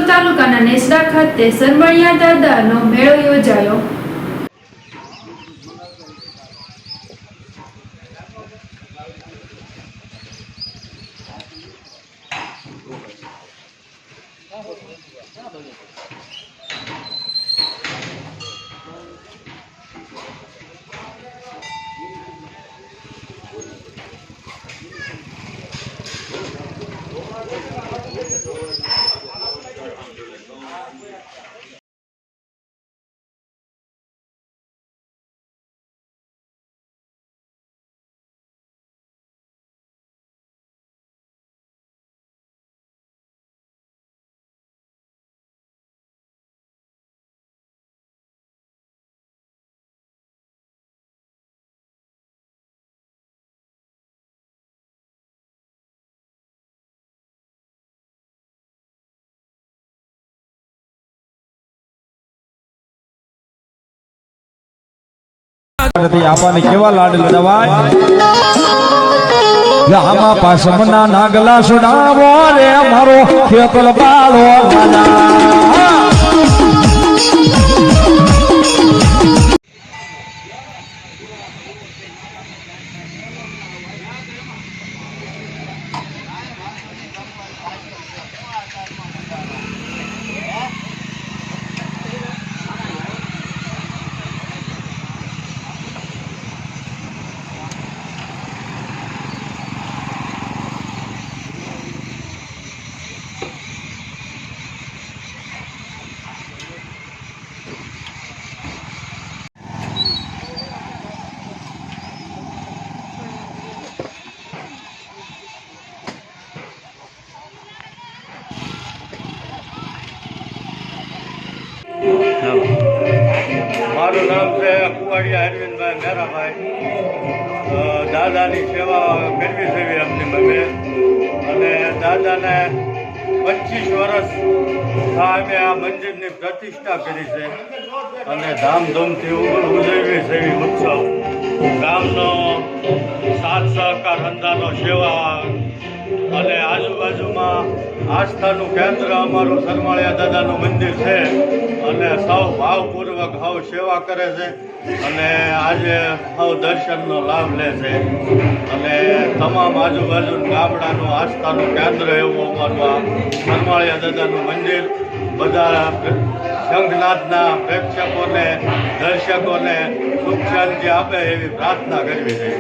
તાલુકાના નેસડા ખાતે સરમણિયા દાદાનો મેળો યોજાયો। આપવાની કેવા લાડ લડવાય આમાં પાસમના નાગલા સુડાવો રે મારો ખેતલ બાળો મારું નામ છે કુવાડિયા અરવિંદભાઈ મેરાભાઈ। દાદાની સેવા કરવી છે અમને અમે, અને દાદાને 25 વર્ષ અમે આ મંદિરની પ્રતિષ્ઠા કરી છે અને ધામધૂમથી ઉજવી છે એવી ઉત્સવ। ગામનો સાથ સહકાર ધંધાનો સેવા અને આજુબાજુમાં આસ્થાનું કેન્દ્ર અમારું સરમાળિયા દાદાનું મંદિર છે અને સૌ ભાવપૂર્વક સૌ સેવા કરે છે અને આજે સૌ દર્શનનો લાભ લે છે અને તમામ આજુબાજુના ગામડાનું આસ્થાનું કેન્દ્ર એવું અમારું આ સરમાળિયા દાદાનું મંદિર બધા શંખનાથના પ્રેક્ષકોને દર્શકોને સુખ શાંતિ આપે એવી પ્રાર્થના કરવી છે।